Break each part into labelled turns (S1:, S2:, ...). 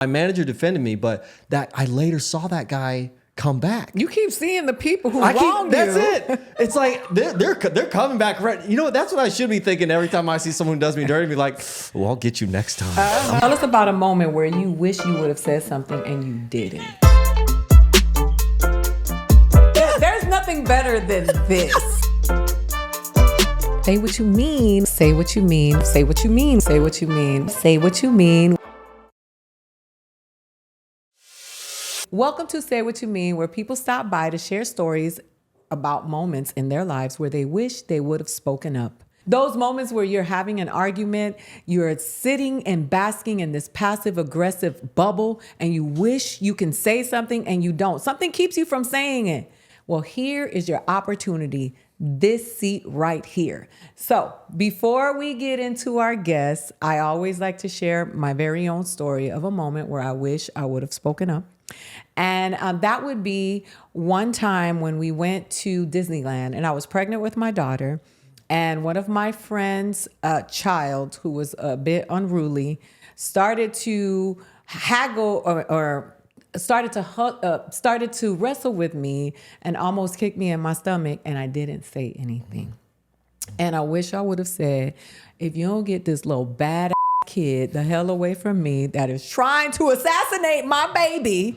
S1: My manager defended me, but that I later saw that guy come back.
S2: You keep seeing the people who wronged
S1: That's
S2: you.
S1: it. It's like they're coming back. Right. You know what? That's what I should be thinking every time I see someone who does me dirty. Be like, well, I'll get you next time.
S2: Tell us about a moment where you wish you would have said something and you didn't. There's nothing better than this. Say what you mean. Say what you mean. Say what you mean. Say what you mean. Say what you mean. Welcome to Say What You Mean, where people stop by to share stories about moments in their lives where they wish they would have spoken up. Those moments where you're having an argument, you're sitting and basking in this passive-aggressive bubble, and you wish you can say something and you don't. Something keeps you from saying it. Well, here is your opportunity. This seat right here. So before we get into our guests, I always like to share my very own story of a moment where I wish I would have spoken up. And that would be one time when we went to Disneyland and I was pregnant with my daughter, and one of my friends' child, who was a bit unruly, started to haggle or started to wrestle with me and almost kicked me in my stomach, and I didn't say anything. And I wish I would have said, if you don't get this little bad kid the hell away from me that is trying to assassinate my baby.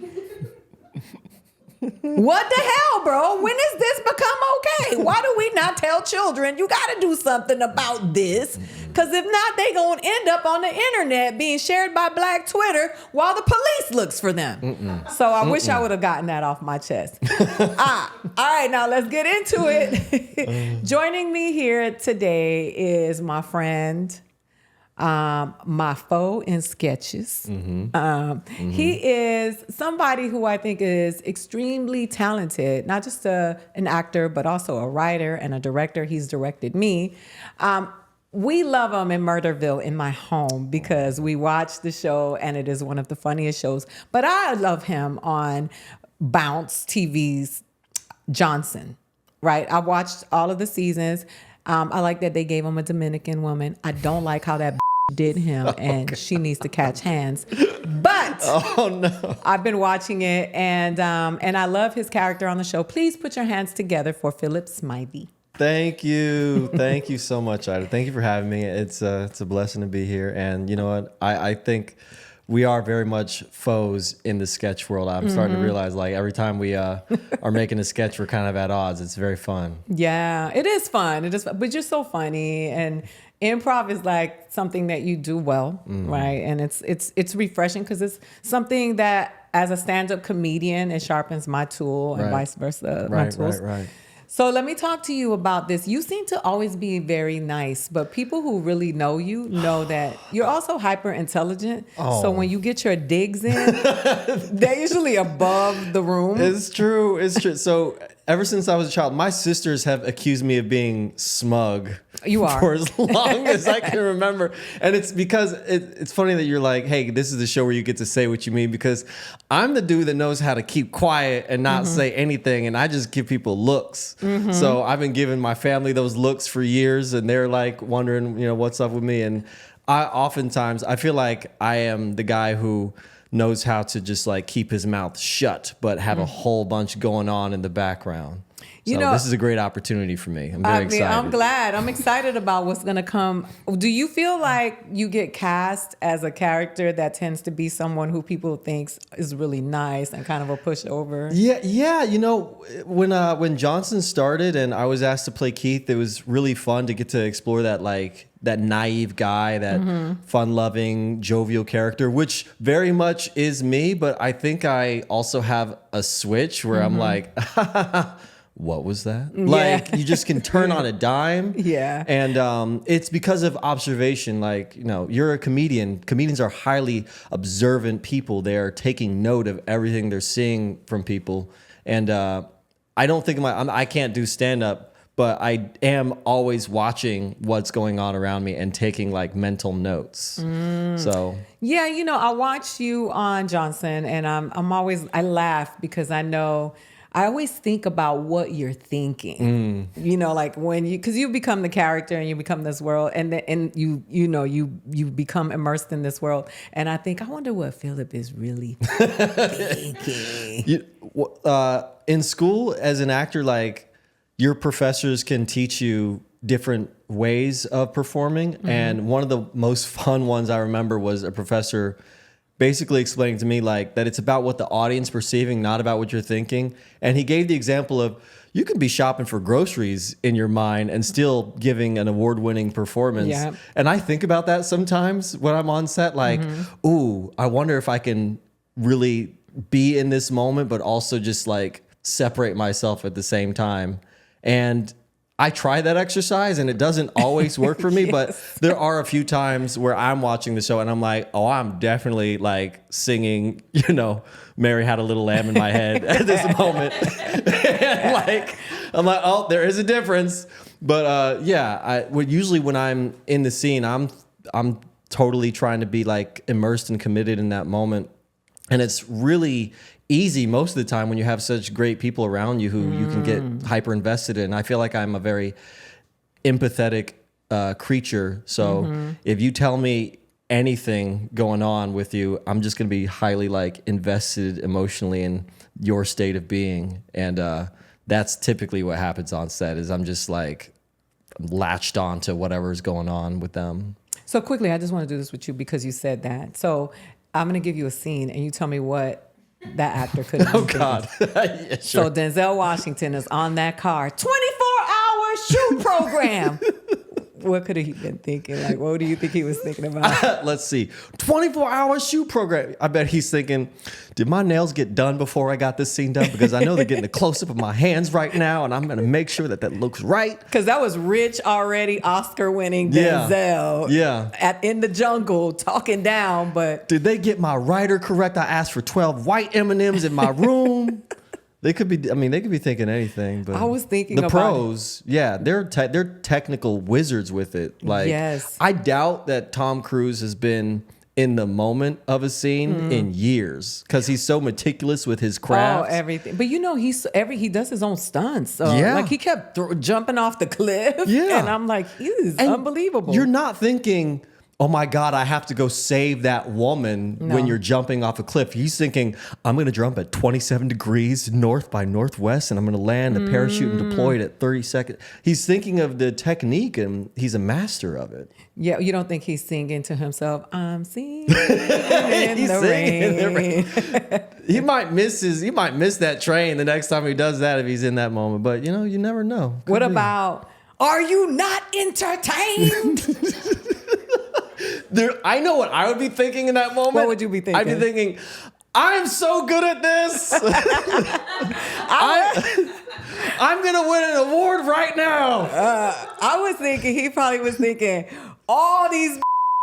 S2: What the hell, bro? When does this become okay? Why do we not tell children, you got to do something about this? Because if not, they going to end up on the internet being shared by Black Twitter while the police looks for them. So I wish I would have gotten that off my chest. All right, now let's get into it. Joining me here today is my friend, my foe in sketches. He is somebody who I think is extremely talented, not just an actor, but also a writer and a director. He's directed me. We love him in Murderville in my home because we watch the show and it is one of the funniest shows. But I love him on Bounce TV's Johnson, right? I watched all of the seasons. I like that they gave him a Dominican woman. I don't like how that did him, and she needs to catch hands. But
S1: Oh no!
S2: I've been watching it, and I love his character on the show. Please put your hands together for Philip Smithey.
S1: Thank you so much, Ida. Thank you for having me. It's a blessing to be here, and you know what? I think we are very much foes in the sketch world. I'm starting to realize, like, every time we are making a sketch, we're kind of at odds. It's very fun.
S2: Yeah, it is fun. It is, but you're so funny, and improv is like something that you do well, right? And it's refreshing because it's something that, as a stand-up comedian, it sharpens my tool and vice versa. My tools.
S1: Right.
S2: So let me talk to you about this. You seem to always be very nice, but people who really know you know that you're also hyper intelligent. So when you get your digs in, they're usually above the room.
S1: It's true. So ever since I was a child, my sisters have accused me of being smug.
S2: You are.
S1: For as long as I can remember. And it's because it's funny that you're like, hey, this is the show where you get to say what you mean, because I'm the dude that knows how to keep quiet and not say anything, and I just give people looks. So I've been giving my family those looks for years, and they're like wondering, what's up with me. And I feel like I am the guy who knows how to just like keep his mouth shut, but have a whole bunch going on in the background. So this is a great opportunity for me. I'm very excited.
S2: I'm glad. I'm excited about what's going to come. Do you feel like you get cast as a character that tends to be someone who people think is really nice and kind of a pushover?
S1: Yeah. When Johnson started and I was asked to play Keith, it was really fun to get to explore that naive guy, that fun-loving, jovial character, which very much is me. But I think I also have a switch where I'm like, what was that? Like, you just can turn on a dime.
S2: Yeah.
S1: And it's because of observation. Like, you're a comedian. Comedians are highly observant people. They're taking note of everything they're seeing from people. And I don't think I can't do stand-up, but I am always watching what's going on around me and taking like mental notes. So
S2: yeah, I watch you on Johnson, and I laugh because I know I always think about what you're thinking. You know, like when because you become the character and you become this world, and you become immersed in this world. And I think, I wonder what Philip is really thinking.
S1: In school, as an actor, like your professors can teach you different ways of performing. And one of the most fun ones I remember was a professor basically explaining to me like that it's about what the audience perceiving, not about what you're thinking. And he gave the example of you can be shopping for groceries in your mind and still giving an award-winning performance.
S2: Yeah.
S1: And I think about that sometimes when I'm on set, like, ooh, I wonder if I can really be in this moment, but also just like separate myself at the same time. And I try that exercise and it doesn't always work for me, but there are a few times where I'm watching the show and I'm like, oh, I'm definitely like singing, Mary Had a Little Lamb in my head at this moment. And like, I'm like, oh, there is a difference. But usually when I'm in the scene, I'm totally trying to be like immersed and committed in that moment. And it's really easy most of the time when you have such great people around you who you can get hyper invested in. I feel like I'm a very empathetic creature. So if you tell me anything going on with you, I'm just going to be highly like invested emotionally in your state of being. And that's typically what happens on set is I'm just like latched on to whatever's going on with them.
S2: So quickly, I just want to do this with you because you said that. So I'm going to give you a scene and you tell me what that actor could have been.
S1: Oh, God. Yeah, sure.
S2: So Denzel Washington is on that car, 24-hour shoot program. What could he been thinking? Like, what do you think he was thinking about?
S1: Let's see. 24-hour shoot program. I bet he's thinking, did my nails get done before I got this scene done? Because I know they're getting a close-up of my hands right now, and I'm going to make sure that looks right.
S2: Because that was rich already, Oscar-winning Denzel.
S1: Yeah.
S2: In the jungle, talking down, but...
S1: Did they get my writer correct? I asked for 12 white M&Ms in my room. They could be thinking anything, but
S2: I was thinking
S1: the
S2: about
S1: pros, they're technical wizards with it. Like,
S2: yes.
S1: I doubt that Tom Cruise has been in the moment of a scene in years because he's so meticulous with his craft.
S2: Oh, everything. But he does his own stunts. So like he kept jumping off the cliff.
S1: Yeah.
S2: And I'm like, he's unbelievable.
S1: You're not thinking, oh my God, I have to go save that woman when you're jumping off a cliff. He's thinking, I'm going to jump at 27 degrees north by northwest, and I'm going to land the parachute and deploy it at 30 seconds. He's thinking of the technique, and he's a master of it.
S2: Yeah, you don't think he's singing to himself, I'm singing in the rain.
S1: He might miss that train the next time he does that if he's in that moment. But, you never know.
S2: What about, are you not entertained?
S1: I know what I would be thinking in that moment.
S2: What would you be thinking?
S1: I'd be thinking, I'm so good at this. I'm going to win an award right now.
S2: I was thinking, he probably was thinking, all these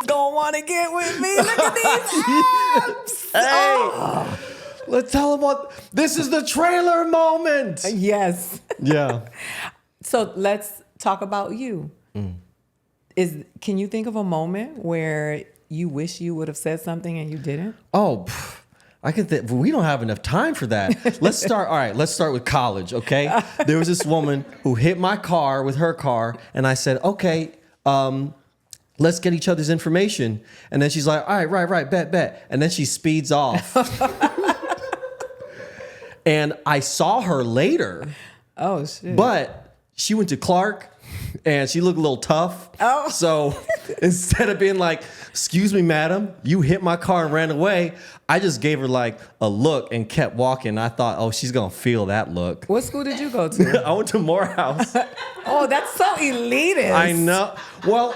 S2: gonna want to get with me. Look at these abs.
S1: Hey, let's tell them this is the trailer moment.
S2: Yes.
S1: Yeah.
S2: So let's talk about you. Can you think of a moment where you wish you would have said something and you didn't?
S1: Oh, I can think. We don't have enough time for that. Let's start with college, okay? There was this woman who hit my car with her car, and I said, okay, let's get each other's information. And then she's like, all right, bet. And then she speeds off. And I saw her later.
S2: Oh, shit.
S1: But she went to Clark. And she looked a little tough. Oh. So instead of being like, excuse me, madam, you hit my car and ran away, I just gave her like a look and kept walking. I thought, oh, she's going to feel that look.
S2: What school did you go to?
S1: I went to Morehouse.
S2: Oh, that's so elitist.
S1: I know. Well,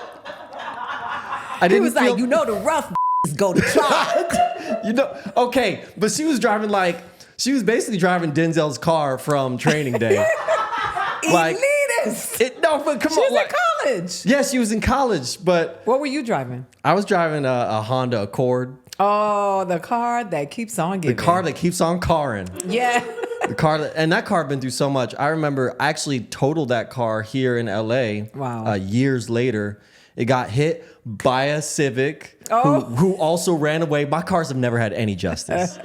S1: I didn't
S2: He was like, the rough go to Clark.
S1: Okay, but she was basically driving Denzel's car from Training Day.
S2: Like,
S1: but come
S2: she
S1: on.
S2: was in college.
S1: Yes, she was in college, but...
S2: What were you driving?
S1: I was driving a Honda Accord.
S2: Oh, the car that keeps on giving.
S1: The car that keeps on carring.
S2: Yeah.
S1: That car had been through so much. I remember I actually totaled that car here in LA.
S2: Wow.
S1: Years later. It got hit by a Civic who also ran away. My cars have never had any justice.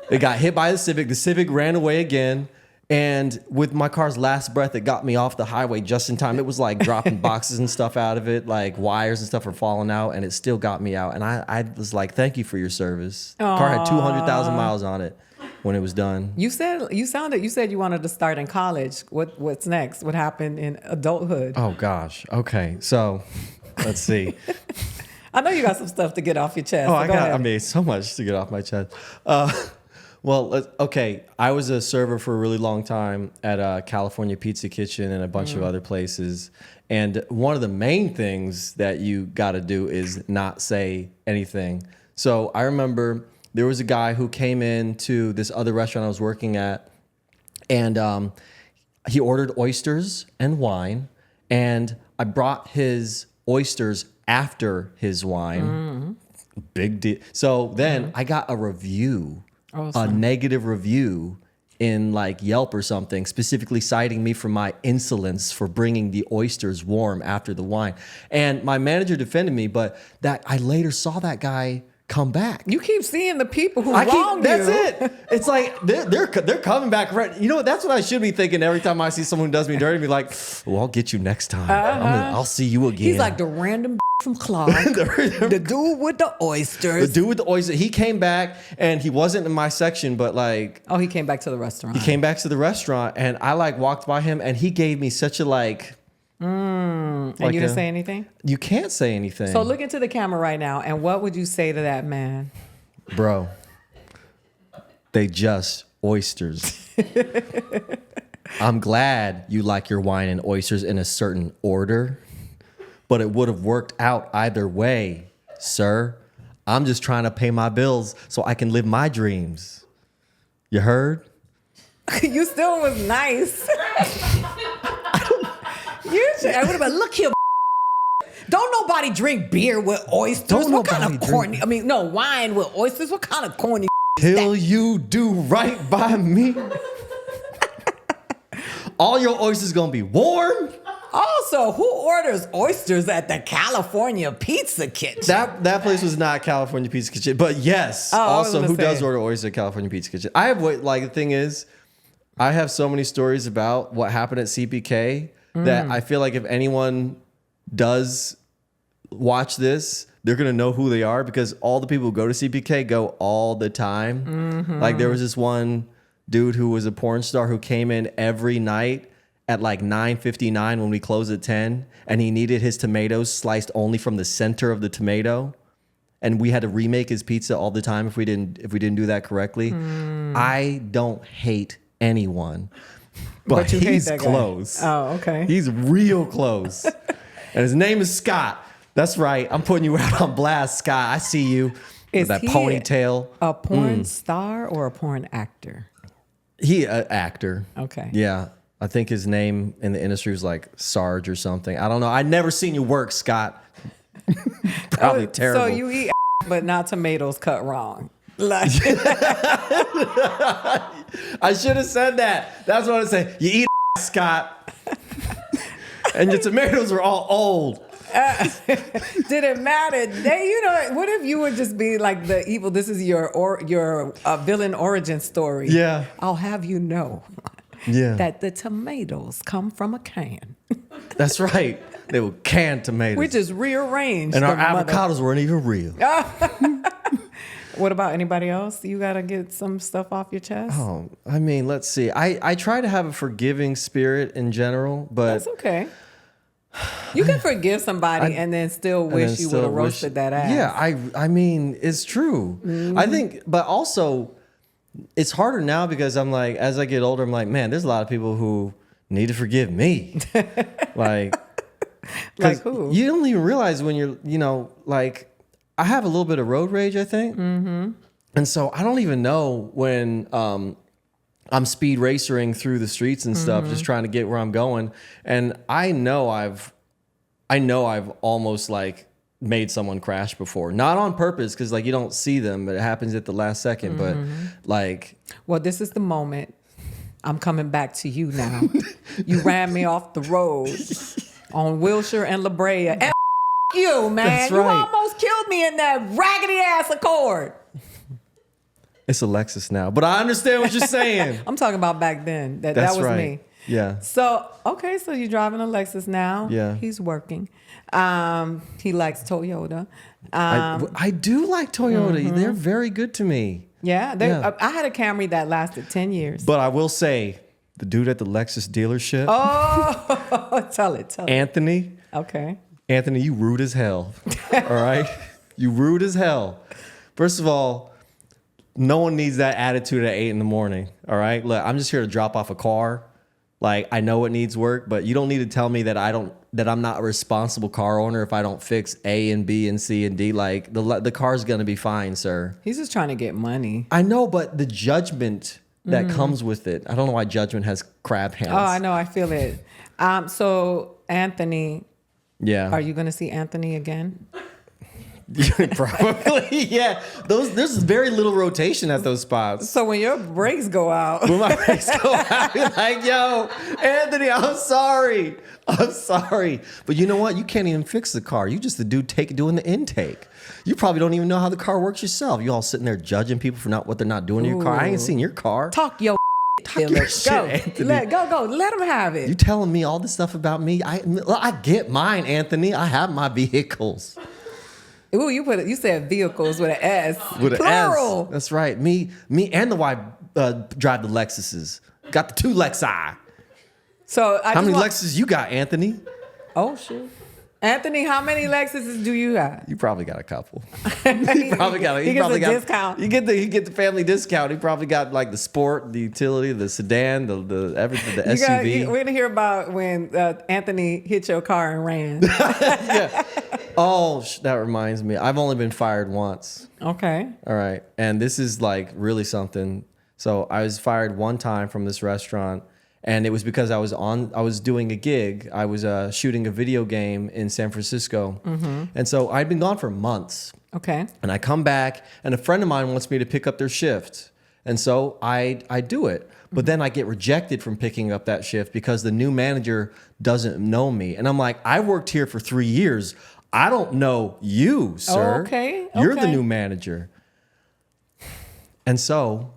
S1: It got hit by the Civic. The Civic ran away again. And with my car's last breath, it got me off the highway just in time. It was like dropping boxes and stuff out of it, like wires and stuff are falling out, and it still got me out. And I was like, thank you for your service. The car had 200,000 miles on it when it was done.
S2: You said you wanted to start in college. What's next? What happened in adulthood?
S1: Oh, gosh. Okay. So let's see.
S2: I know you got some stuff to get off your chest.
S1: Oh,
S2: so
S1: I mean, so much to get off my chest. Well, okay. I was a server for a really long time at a California Pizza Kitchen and a bunch of other places. And one of the main things that you got to do is not say anything. So I remember there was a guy who came into this other restaurant I was working at, and he ordered oysters and wine, and I brought his oysters after his wine. Big deal. So then I got a review. A negative review in like Yelp or something, specifically citing me for my insolence for bringing the oysters warm after the wine. And my manager defended me, but that I later saw that guy come back.
S2: You keep seeing the people who wronged you.
S1: That's it. It's like they're coming back. Right. You know what? That's what I should be thinking every time I see someone who does me dirty. Be like, well, I'll get you next time. I'll see you again.
S2: He's like the random from Clark, the dude with the oysters.
S1: The dude with the oysters. He came back and he wasn't in my section, but like...
S2: Oh, he came back to the restaurant.
S1: He came back to the restaurant and I like walked by him and he gave me such a like...
S2: And you didn't say anything?
S1: You can't say anything.
S2: So look into the camera right now and what would you say to that man?
S1: Bro, they just oysters. I'm glad you like your wine and oysters in a certain order. But it would have worked out either way, sir. I'm just trying to pay my bills so I can live my dreams. You heard?
S2: You still was nice. I would have been, look here, don't nobody drink beer with oysters. What kind of corny? I mean, no, wine with oysters. What kind of corny?
S1: Till you do right by me. All your oysters gonna be warm.
S2: Also, who orders oysters at the California Pizza Kitchen?
S1: That place was not California Pizza Kitchen, but yes. Also, who does order oysters at California Pizza Kitchen? I have like the thing is, I have so many stories about what happened at CPK that I feel like if anyone does watch this, they're gonna know who they are because all the people who go to CPK go all the time. Like there was this one dude who was a porn star who came in every night at like 9:59 when we closed at 10, and he needed his tomatoes sliced only from the center of the tomato, and we had to remake his pizza all the time if we didn't do that correctly. I don't hate anyone, but he's close.
S2: Oh, okay.
S1: He's real close, and his name is Scott. That's right. I'm putting you out on blast, Scott. I see you with that ponytail.
S2: A porn star or a porn actor?
S1: He an actor.
S2: Okay.
S1: Yeah. I think his name in the industry was like Sarge or something. I don't know. I'd never seen you work, Scott. Probably terrible.
S2: So you eat but not tomatoes cut wrong. Like
S1: I should have said that. That's what I said. You eat Scott. And your tomatoes are all old.
S2: Did it matter? What if you would just be like the evil? This is your villain origin story.
S1: Yeah.
S2: I'll have you know.
S1: Yeah.
S2: That the tomatoes come from a can.
S1: That's right. They were canned tomatoes.
S2: We just rearranged.
S1: And our avocados weren't even real.
S2: What about anybody else? You got to get some stuff off your chest?
S1: Oh, I mean, let's see. I try to have a forgiving spirit in general, but...
S2: That's okay. You can forgive somebody and then still wish you would have roasted that ass.
S1: Yeah, I mean, it's true. I think, but also... It's harder now because I'm like, as I get older, I'm like, man, there's a lot of people who need to forgive me. Like
S2: who?
S1: You don't even realize when you're, like, I have a little bit of road rage, I think. And so I don't even know when I'm speed racering through the streets and stuff, just trying to get where I'm going. And I know I've almost like made someone crash before, not on purpose, because like you don't see them, but it happens at the last second. But like,
S2: well, this is the moment. I'm coming back to you now. You ran me off the road on Wilshire and La Brea, and you, man,
S1: That's right.
S2: You almost killed me in that raggedy ass Accord.
S1: It's a Lexus now, but I understand what you're saying.
S2: I'm talking about back then. That
S1: That's
S2: was
S1: right.
S2: me.
S1: Yeah.
S2: So, okay, so you're driving a Lexus now.
S1: Yeah.
S2: He's working. He likes Toyota.
S1: I do like Toyota. They're very good to me.
S2: Yeah, I had a Camry that lasted 10 years.
S1: But I will say, the dude at the Lexus dealership,
S2: Tell it.
S1: Anthony,
S2: Okay.
S1: Anthony, you rude as hell. All right? You rude as hell. First of all, no one needs that attitude at 8 a.m. All right? Look, I'm just here to drop off a car. Like, I know it needs work, but you don't need to tell me that I'm not a responsible car owner if I don't fix A and B and C and D. Like, the car's gonna be fine, sir.
S2: He's just trying to get money.
S1: I know, but the judgment that comes with it. I don't know why judgment has crab hands.
S2: Oh, I know. I feel it. So, Anthony,
S1: Yeah.
S2: are you going to see Anthony again?
S1: Probably, yeah. There's very little rotation at those spots.
S2: So when your brakes go out.
S1: When my brakes go out, you're like, yo, Anthony, I'm sorry. But you know what? You can't even fix the car. You just the dude doing the intake. You probably don't even know how the car works yourself. You all sitting there judging people for what they're not doing to your car. I ain't seen your car.
S2: Talk your
S1: your shit,
S2: go.
S1: Anthony.
S2: Go. Let him have it.
S1: You telling me all this stuff about me? I get mine, Anthony. I have my vehicles.
S2: Ooh, you said vehicles with an S.
S1: With an
S2: Plural.
S1: S. That's right. Me and the wife drive the Lexuses. Got the 2 Lexi.
S2: So
S1: How many Lexuses you got, Anthony?
S2: Oh shit. Anthony, how many Lexuses do you have?
S1: You probably got a couple.
S2: He
S1: Probably got.
S2: He gets a discount.
S1: You get the family discount. He probably got like the sport, the utility, the sedan, the everything, the SUV.
S2: We're gonna hear about when Anthony hit your car and ran.
S1: Yeah. Oh, that reminds me. I've only been fired once.
S2: Okay.
S1: All right, and this is like really something. So I was fired one time from this restaurant. And it was because I was doing a gig. I was shooting a video game in San Francisco. And so I'd been gone for months.
S2: Okay.
S1: And I come back, and a friend of mine wants me to pick up their shift. And so I do it. But then I get rejected from picking up that shift because the new manager doesn't know me. And I'm like, I worked here for 3 years. I don't know you, sir.
S2: Okay.
S1: You're the new manager. And so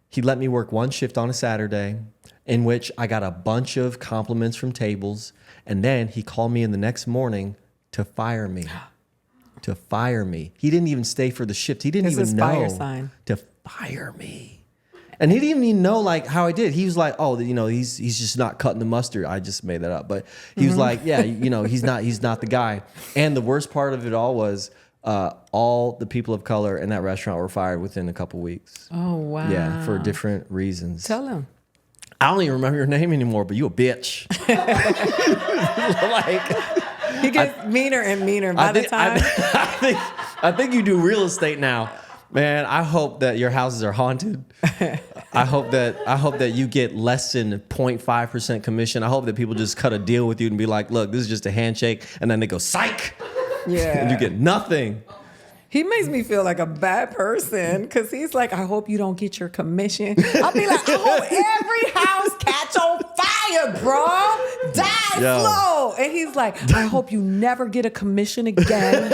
S1: he let me work one shift on a Saturday, in which I got a bunch of compliments from tables. And then he called me in the next morning to fire me. To fire me. He didn't even stay for the shift. He didn't even know.
S2: Fire sign.
S1: To fire me. And he didn't even know like how I did. He was like, oh, he's just not cutting the mustard. I just made that up. But he was like, yeah, he's not the guy. And the worst part of it all was all the people of color in that restaurant were fired within a couple weeks.
S2: Oh, wow.
S1: Yeah, for different reasons.
S2: Tell him.
S1: I don't even remember your name anymore, but you a bitch. Like,
S2: He gets meaner and meaner by the time.
S1: I think you do real estate now. Man, I hope that your houses are haunted. I hope that you get less than 0.5% commission. I hope that people just cut a deal with you and be like, look, this is just a handshake. And then they go, psych.
S2: Yeah.
S1: And you get nothing.
S2: He makes me feel like a bad person because he's like, I hope you don't get your commission. I'll be like, I hope every house catch on fire, bro. Die slow. And he's like, I hope you never get a commission again.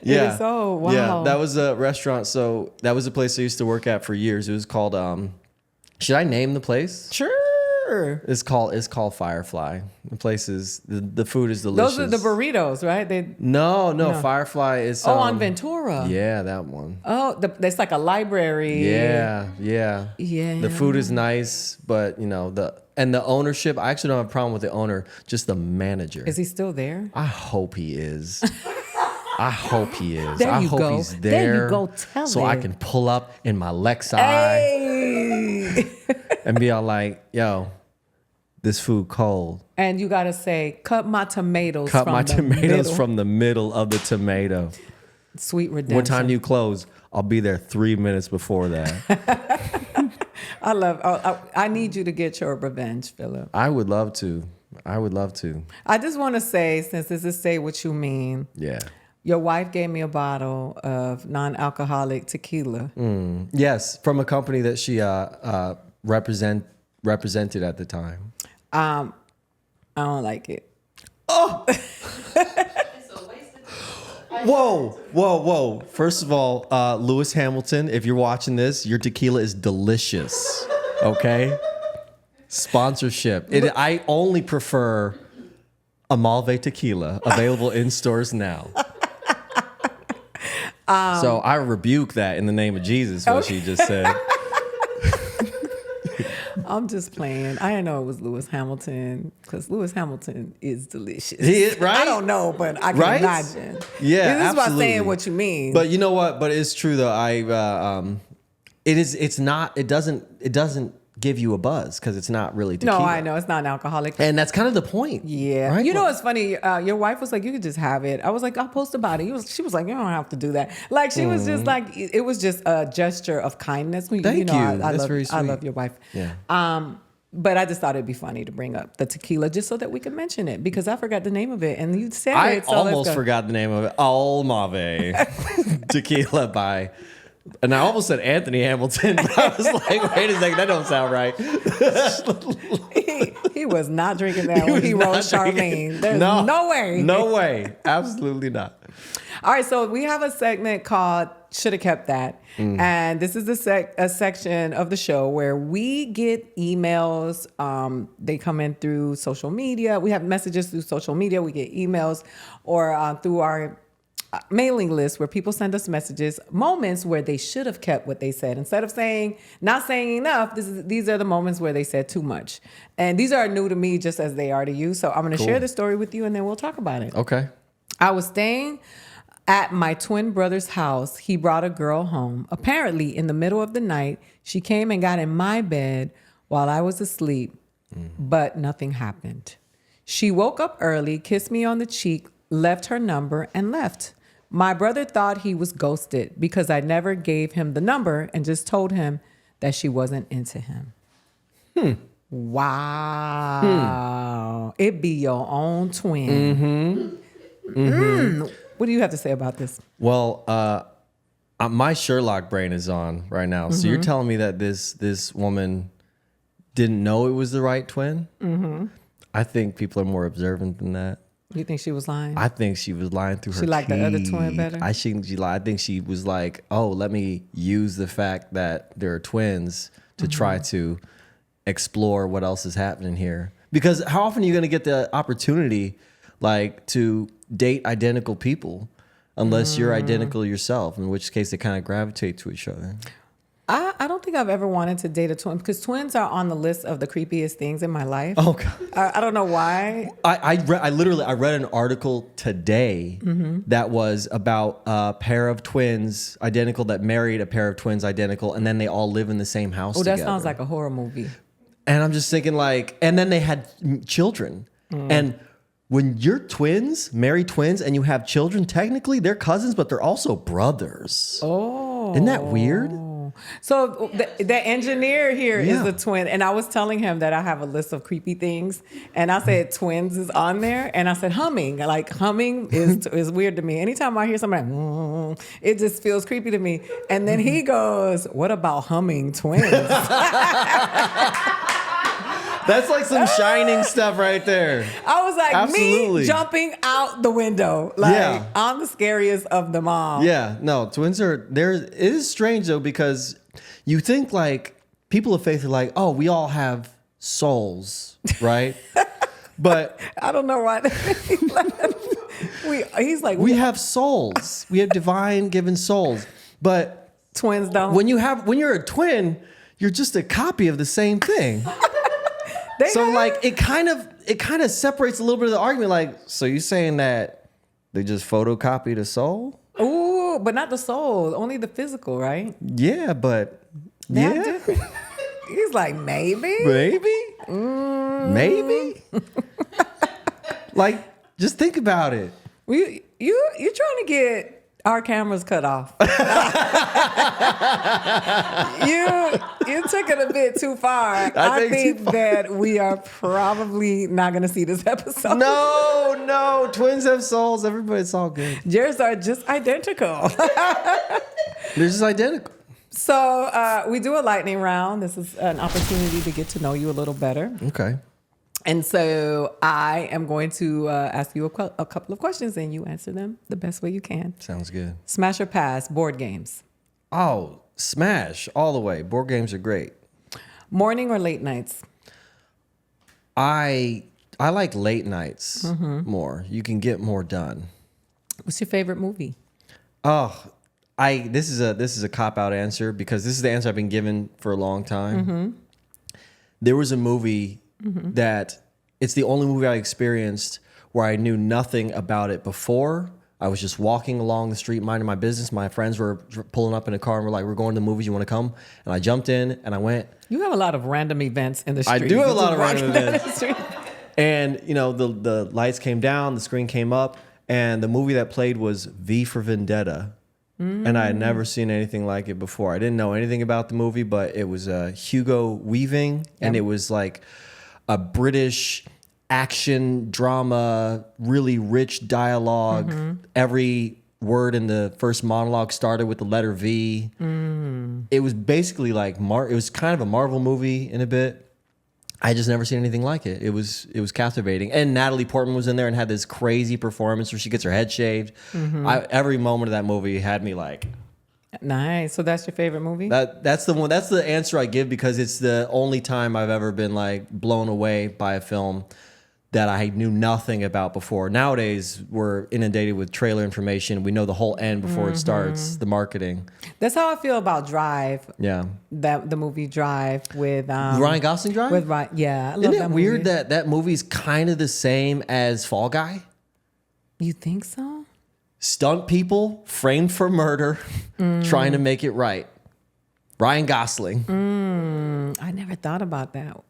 S1: Yeah.
S2: Oh, wow.
S1: Yeah, that was a restaurant. So that was a place I used to work at for years. It was called, should I name the place?
S2: Sure.
S1: It's called Firefly. The place is, the food is delicious.
S2: Those are the burritos, right?
S1: No. Firefly is.
S2: On Ventura.
S1: Yeah, that one.
S2: Oh, that's like a library.
S1: Yeah.
S2: Yeah.
S1: The food is nice, but the ownership. I actually don't have a problem with the owner. Just the manager.
S2: Is he still there?
S1: I hope he is. I hope he is.
S2: There
S1: I
S2: you
S1: hope
S2: go.
S1: he's there.
S2: There you go. Tell
S1: so
S2: him.
S1: I can pull up in my Lexi
S2: Hey.
S1: and be all like, yo, this food cold.
S2: And you got to say, cut my tomatoes
S1: Cut
S2: from
S1: my
S2: the
S1: tomatoes
S2: middle.
S1: from the middle of the tomato.
S2: Sweet redemption.
S1: What time do you close? I'll be there 3 minutes before that.
S2: I need you to get your revenge, Philip.
S1: I would love to.
S2: I just want to say, since this is Say What You Mean.
S1: Yeah.
S2: Your wife gave me a bottle of non-alcoholic tequila.
S1: Yes, from a company that she represented at the time.
S2: I don't like it.
S1: Oh!
S3: It's a waste of time.
S1: Whoa. First of all, Lewis Hamilton, if you're watching this, your tequila is delicious. Okay? Sponsorship. I only prefer Amalve tequila, available in stores now. So I rebuke that in the name of Jesus, what she just said.
S2: I'm just playing. I didn't know it was Lewis Hamilton because Lewis Hamilton is delicious.
S1: He is, right?
S2: I don't know, but I can imagine.
S1: Yeah,
S2: this is about
S1: absolutely.
S2: saying what you mean.
S1: But you know what? But it's true though. It doesn't give you a buzz because it's not really tequila.
S2: No, I know it's not an alcoholic.
S1: And that's kind of the point.
S2: Yeah.
S1: Right?
S2: You know what's funny? Your wife was like, you could just have it. I was like, I'll post about it. She was like, you don't have to do that. Like she was just like, it was just a gesture of kindness.
S1: Thank you. That's very sweet.
S2: I love your wife.
S1: Yeah.
S2: But I just thought it'd be funny to bring up the tequila just so that we could mention it because I forgot the name of it and you said it. So
S1: almost forgot the name of it. Almave tequila by. And I almost said Anthony Hamilton, but I was like, wait a second, that don't sound right.
S2: he was not drinking that when he wrote Charlene. There's no way.
S1: No way. Absolutely not.
S2: All right, so we have a segment called Shoulda Kept That. And this is a section of the show where we get emails. They come in through social media. We have messages through social media. We get emails or through our mailing list where people send us messages, moments where they should have kept what they said. Instead of not saying enough, these are the moments where they said too much. And these are new to me just as they are to you. So I'm going to share the story with you and then we'll talk about it.
S1: Okay.
S2: I was staying at my twin brother's house. He brought a girl home. Apparently, in the middle of the night, she came and got in my bed while I was asleep, but nothing happened. She woke up early, kissed me on the cheek, left her number, and left. My brother thought he was ghosted because I never gave him the number and just told him that she wasn't into him. Wow. It be your own twin. What do you have to say about this?
S1: Well, my Sherlock brain is on right now. So you're telling me that this woman didn't know it was the right twin? I think people are more observant than that.
S2: You think she was lying?
S1: I think she was lying through her teeth.
S2: She liked the other twin better?
S1: I think she lied. I think she was like, oh, let me use the fact that they're twins to try to explore what else is happening here. Because how often are you going to get the opportunity like to date identical people unless you're identical yourself, in which case they kind of gravitate to each other?
S2: I don't think I've ever wanted to date a twin because twins are on the list of the creepiest things in my life.
S1: Oh, God.
S2: I don't know why.
S1: I read an article today that was about a pair of twins identical that married a pair of twins identical, and then they all live in the same house together.
S2: That sounds like a horror movie.
S1: And I'm just thinking like, and then they had children. And when you're twins, married twins, and you have children, technically they're cousins, but they're also brothers.
S2: Oh.
S1: Isn't that weird?
S2: So the engineer here is a twin. And I was telling him that I have a list of creepy things. And I said twins is on there. And I said humming. Like humming is weird to me. Anytime I hear somebody, it just feels creepy to me. And then he goes, what about humming twins?
S1: That's like some Shining stuff right there.
S2: I was like,
S1: Absolutely.
S2: me jumping out the window. Like, I'm the scariest of them all.
S1: Yeah, no, twins are there. It is strange though, because you think like people of faith are like, oh, we all have souls, right? But
S2: I don't know why. He's like,
S1: we have souls. We have divine given souls. But
S2: twins don't.
S1: When you're a twin, you're just a copy of the same thing. So like it kind of separates a little bit of the argument. Like, so you saying that they just photocopied a soul?
S2: Ooh, but not the soul, only the physical, right?
S1: Yeah, but
S2: Different. He's like, maybe,
S1: maybe. Like, just think about it.
S2: You trying to get our cameras cut off. You took it a bit too far. I think that we are probably not going to see this episode.
S1: No, twins have souls. It's all good.
S2: Yours are just identical.
S1: They're just identical.
S2: So we do a lightning round. This is an opportunity to get to know you a little better.
S1: Okay.
S2: And so I am going to ask you a couple of questions and you answer them the best way you can.
S1: Sounds good.
S2: Smash or pass, board games.
S1: Oh, smash all the way. Board games are great.
S2: Morning or late nights?
S1: I like late nights more. You can get more done.
S2: What's your favorite movie?
S1: Oh, this is a cop-out answer because this is the answer I've been given for a long time. There was a movie that it's the only movie I experienced where I knew nothing about it before. I was just walking along the street, minding my business. My friends were pulling up in a car and were like, "We're going to the movies. You want to come?" And I jumped in and I went.
S2: You have a lot of random events in the street.
S1: I do have a lot of random
S2: Walking down
S1: events.
S2: the street.
S1: And the lights came down, the screen came up, and the movie that played was V for Vendetta. And I had never seen anything like it before. I didn't know anything about the movie, but it was Hugo Weaving, and it was like a British action drama, really rich dialogue. Every word in the first monologue started with the letter V. It was basically like it was kind of a Marvel movie in a bit. I just never seen anything like it. It was captivating. And Natalie Portman was in there and had this crazy performance where she gets her head shaved. Every moment of that movie had me like,
S2: Nice. So that's your favorite movie?
S1: that's the one. That's the answer I give because it's the only time I've ever been like blown away by a film that I knew nothing about before. Nowadays, we're inundated with trailer information. We know the whole end before it starts, the marketing.
S2: That's how I feel about Drive.
S1: Yeah.
S2: The movie Drive with
S1: Ryan Gosling Drive?
S2: With Ryan, yeah, I love
S1: Isn't
S2: that
S1: it
S2: movie.
S1: weird that movie's kind of the same as Fall Guy?
S2: You think so?
S1: Stunt people framed for murder, trying to make it right. Ryan Gosling.
S2: I never thought about that.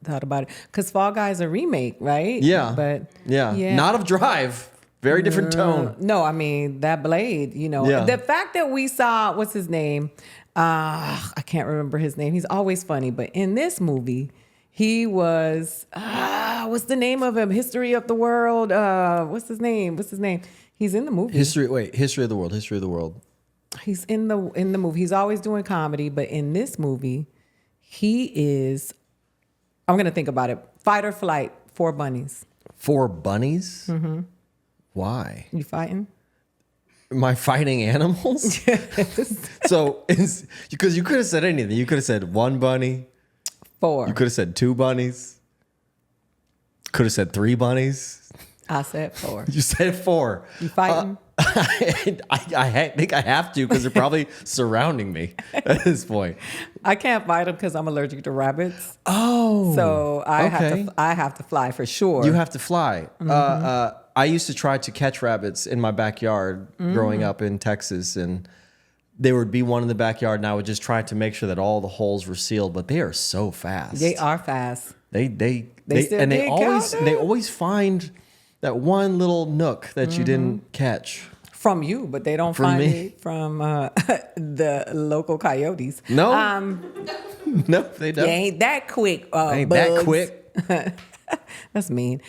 S2: Because Fall Guy is a remake, right?
S1: Yeah.
S2: But
S1: yeah. Not of Drive. Very different tone.
S2: No, I mean that Blade.
S1: Yeah.
S2: The fact that we saw what's his name? I can't remember his name. He's always funny, but in this movie, he was what's the name of him? History of the World. What's his name? He's in the movie.
S1: History of the World.
S2: He's in the movie. He's always doing comedy, but in this movie, he is. I'm gonna think about it. Fight or flight. 4 bunnies.
S1: 4 bunnies? Why?
S2: You fighting?
S1: Am I fighting animals? So, because you could have said anything. You could have said 1 bunny.
S2: 4.
S1: You could have said 2 bunnies. Could have said 3 bunnies.
S2: I said 4.
S1: You said 4.
S2: You fighting?
S1: I think I have to because they're probably surrounding me at this point.
S2: I can't fight them because I'm allergic to rabbits.
S1: Oh,
S2: So I have to fly for sure.
S1: you have to fly. I used to try to catch rabbits in my backyard growing up in Texas, and there would be one in the backyard, and I would just try to make sure that all the holes were sealed. But they are so fast.
S2: They are fast.
S1: They
S2: still
S1: and
S2: dig,
S1: they always find that one little nook that you didn't catch.
S2: From you, but they don't
S1: From
S2: find
S1: me?
S2: it from the local coyotes.
S1: No, no, they don't.
S2: They ain't that quick.
S1: Ain't
S2: bugs.
S1: that quick.
S2: That's mean.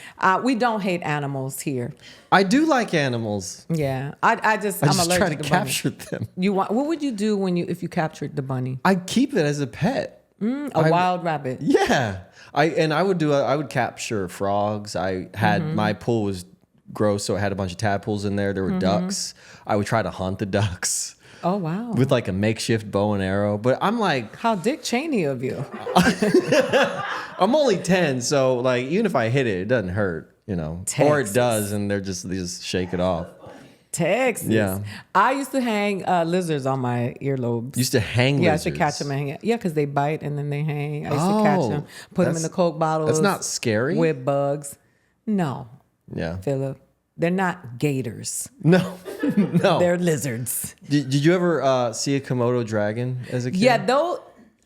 S2: We don't hate animals here.
S1: I do like animals.
S2: Yeah, I'm
S1: I just
S2: allergic
S1: try to
S2: to
S1: capture
S2: bunnies.
S1: them.
S2: What would you do if you captured the bunny?
S1: I keep it as a pet.
S2: A wild rabbit.
S1: Yeah, I would capture frogs. I had my pool was gross, so it had a bunch of tadpoles in there. There were ducks. I would try to hunt the ducks
S2: Oh wow.
S1: with like a makeshift bow and arrow. But I'm like,
S2: How Dick Cheney of you.
S1: I'm only 10, so like even if I hit it, it doesn't hurt, or it
S2: Texas.
S1: does, and they just shake it off.
S2: Texas.
S1: Yeah.
S2: I used to hang lizards on my earlobes.
S1: Used to hang
S2: Yeah, I
S1: lizards.
S2: used to catch them and hang it. Yeah, because they bite and then they hang. I used to catch them, put them in the Coke bottles.
S1: That's not scary.
S2: With bugs. No,
S1: Yeah.
S2: Philip. They're not gators.
S1: No. No.
S2: They're lizards.
S1: Did you ever see a Komodo dragon as a kid?
S2: Yeah, though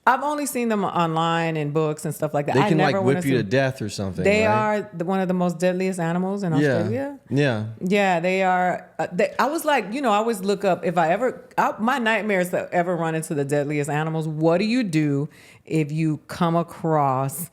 S2: I've only seen them online in books and stuff like that.
S1: They
S2: I
S1: can
S2: never
S1: like
S2: wanna
S1: whip you
S2: see-
S1: to death or something.
S2: They
S1: right?
S2: are one of the most deadliest animals in Australia.
S1: Yeah.
S2: Yeah, they are. I was like, I always look up if my nightmare is to ever run into the deadliest animals. What do you do if you come across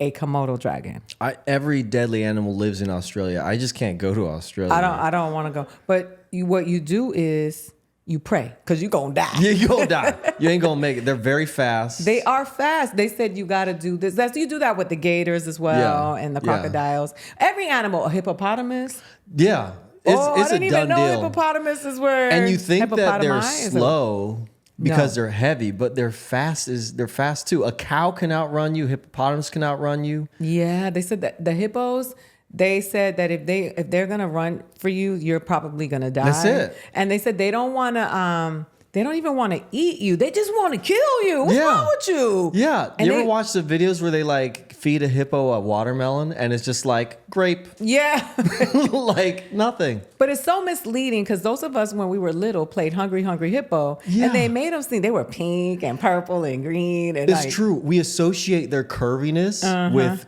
S2: a Komodo dragon?
S1: Every deadly animal lives in Australia. I just can't go to Australia.
S2: I don't want to go. But what you do is you pray because you're going to die.
S1: Yeah, you gonna die. You ain't gonna make it. They're very fast.
S2: They are fast. They said you got to do this. You do that with the gators as well and the crocodiles. Every animal, a hippopotamus.
S1: Yeah. It's
S2: I didn't
S1: a
S2: even
S1: done
S2: know
S1: deal.
S2: hippopotamuses were.
S1: And you think that they're
S2: hippopotami.
S1: slow because they're heavy, but they're fast. They're fast too. A cow can outrun you. Hippopotamus can outrun you.
S2: Yeah, they said that the hippos. They said that if they're gonna run for you, you're probably gonna die.
S1: That's it.
S2: And they said they don't want to. They don't even want to eat you. They just want to kill you. What's wrong with you?
S1: Yeah.
S2: And
S1: you ever watch the videos where they like feed a hippo a watermelon and it's just like grape?
S2: Yeah.
S1: Like nothing.
S2: But it's so misleading because those of us when we were little played Hungry Hungry Hippo.
S1: Yeah.
S2: And they made them seem they were pink and purple and green. And
S1: It's true. We associate their curviness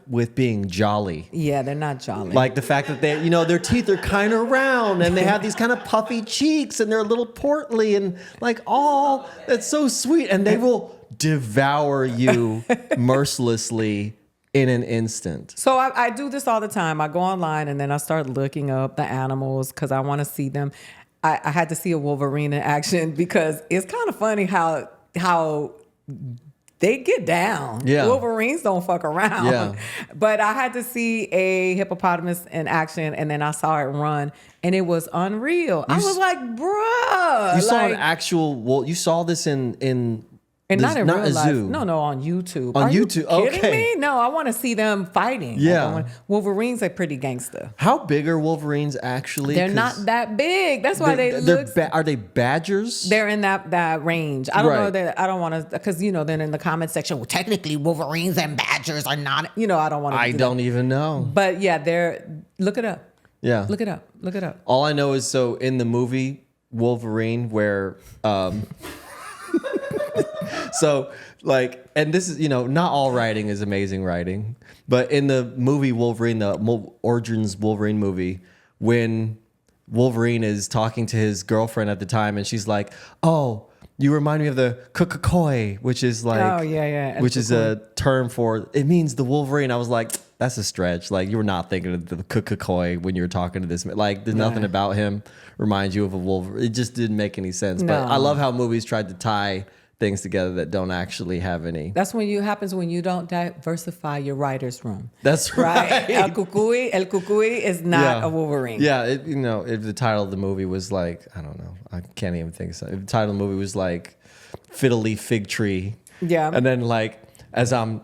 S1: with being jolly.
S2: Yeah, they're not jolly.
S1: Like the fact that they, their teeth are kind of round and they have these kind of puffy cheeks and they're a little portly and like, oh, that's so sweet. And they will devour you mercilessly in an instant.
S2: So I do this all the time. I go online and then I start looking up the animals because I want to see them. I had to see a Wolverine in action because it's kind of funny how they get down.
S1: Yeah.
S2: Wolverines don't fuck around.
S1: Yeah.
S2: But I had to see a hippopotamus in action and then I saw it run and it was unreal. I was like, bruh.
S1: You saw an actual, you saw this in
S2: and not in real
S1: a
S2: life.
S1: zoo.
S2: No, on YouTube.
S1: On
S2: Are you
S1: YouTube,
S2: kidding
S1: okay.
S2: me? No, I want to see them fighting.
S1: Yeah.
S2: Wolverines are pretty gangster.
S1: How big are Wolverines actually?
S2: They're not that big. That's why they look.
S1: Are they badgers?
S2: They're in that range. I don't know
S1: Right.
S2: that. I don't want to because then in the comment section, well, technically Wolverines and badgers are not. I don't want to.
S1: I don't even know.
S2: But yeah, look it up.
S1: Yeah.
S2: Look it up. Look it up.
S1: All I know is so in the movie Wolverine where so like, and this is, not all writing is amazing writing, but in the movie Wolverine, the Origins Wolverine movie, when Wolverine is talking to his girlfriend at the time and she's like, oh, you remind me of the kukakoi, which is like,
S2: Oh, yeah.
S1: which is a term for, it means the Wolverine. I was like, that's a stretch. Like you were not thinking of the kukakoi when you were talking to this. Like there's nothing about him reminds you of a Wolverine. It just didn't make any sense.
S2: No.
S1: But I love how movies tried to tie things together that don't actually have any.
S2: That's happens when you don't diversify your writer's room.
S1: That's right.
S2: El Cucuy is not a Wolverine.
S1: Yeah, if the title of the movie was like, I don't know, I can't even think of something. If the title of the movie was like Fiddle Leaf Fig Tree.
S2: Yeah.
S1: And then like, as I'm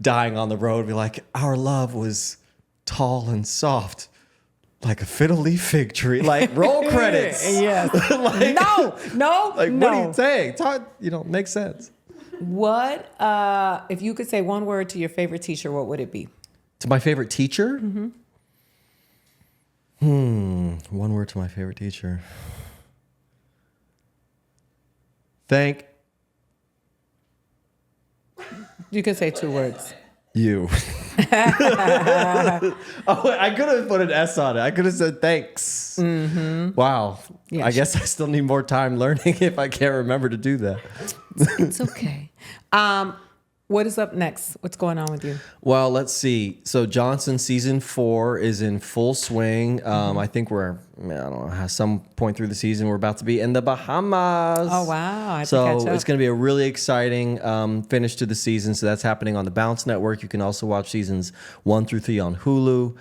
S1: dying on the road, be like, our love was tall and soft. Like a fiddle leaf fig tree. Like roll credits.
S2: Yes.
S1: Like,
S2: no.
S1: Like what are you saying? Makes sense.
S2: What if you could say one word to your favorite teacher? What would it be?
S1: To my favorite teacher? One word to my favorite teacher. Thank
S2: You can say 2 words.
S1: you. I could have put an S on it. I could have said thanks. Wow.
S2: Yeah,
S1: I guess I still need more time learning if I can't remember to do that.
S2: It's okay. What is up next? What's going on with you?
S1: Well, let's see. So Johnson season 4 is in full swing. I think I don't know, some point through the season we're about to be in the Bahamas.
S2: Oh, wow. I have to
S1: So
S2: catch up.
S1: it's going to be a really exciting finish to the season. So that's happening on the Bounce Network. You can also watch seasons 1 through 3 on Hulu.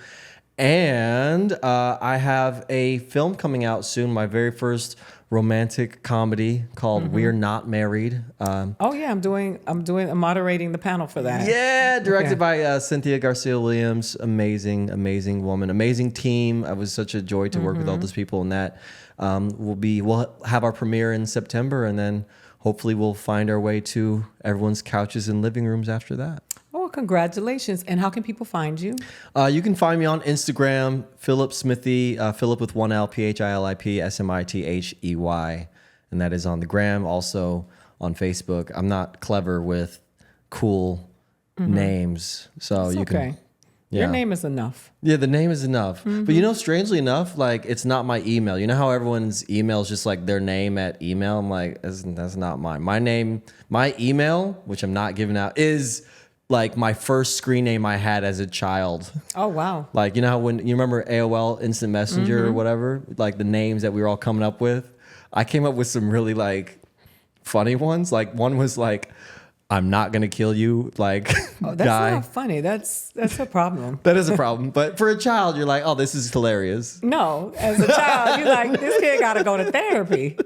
S1: And I have a film coming out soon, my very first romantic comedy called We're Not Married.
S2: I'm moderating the panel for that.
S1: Yeah, directed by Cynthia Garcia-Williams. Amazing woman, amazing team. It was such a joy to work with all those people in that. We'll have our premiere in September, and then hopefully we'll find our way to everyone's couches and living rooms after that.
S2: Oh, congratulations. And how can people find you?
S1: You can find me on Instagram, Philip Smithey, Philip with 1 L, Philip Smithey. And that is on the gram, also on Facebook. I'm not clever with cool names. So
S2: It's
S1: you
S2: okay.
S1: can.
S2: Your name is enough.
S1: Yeah, the name is enough. But strangely enough, like it's not my email. You know how everyone's email is just like their name at email? I'm like, that's not mine. My email, which I'm not giving out, is like my first screen name I had as a child.
S2: Oh, wow.
S1: Like, you know how when you remember AOL Instant Messenger or whatever, like the names that we were all coming up with? I came up with some really like funny ones. Like one was like, I'm not gonna kill you, like
S2: That's
S1: guy.
S2: not funny. That's a problem.
S1: That is a problem. But for a child, you're like, oh, this is hilarious.
S2: No, as a child, you're like, this kid got to go to therapy.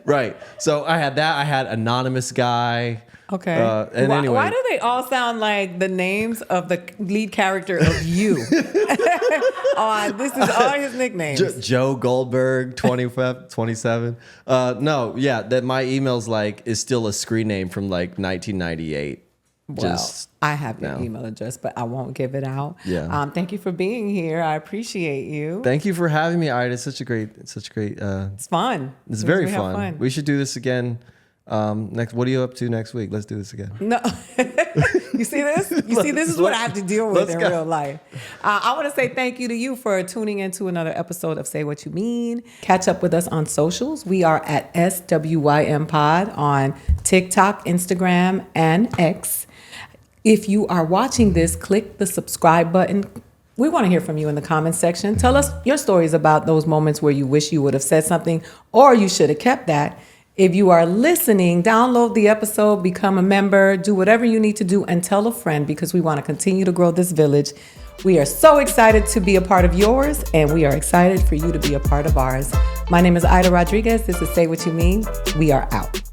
S1: Right. So I had that. I had anonymous guy.
S2: Okay.
S1: And anyway,
S2: why do they all sound like the names of the lead character of You? This is all his nicknames.
S1: Joe Goldberg, 27. No, yeah, that my email's like is still a screen name from like 1998.
S2: Well, I have your email address, but I won't give it out.
S1: Yeah.
S2: Thank you for being here. I appreciate you.
S1: Thank you for having me, Ida. It's such a great.
S2: It's fun.
S1: It's very fun. We should do this again. Next, what are you up to next week? Let's do this again.
S2: No, you see this? This is what I have to deal with in real life. I want to say thank you to you for tuning into another episode of Say What You Mean. Catch up with us on socials. We are at SWYM Pod on TikTok, Instagram, and X. If you are watching this, click the subscribe button. We want to hear from you in the comments section. Tell us your stories about those moments where you wish you would have said something or you should have kept that. If you are listening, download the episode, become a member, do whatever you need to do, and tell a friend because we want to continue to grow this village. We are so excited to be a part of yours, and we are excited for you to be a part of ours. My name is Aida Rodriguez. This is Say What You Mean. We are out.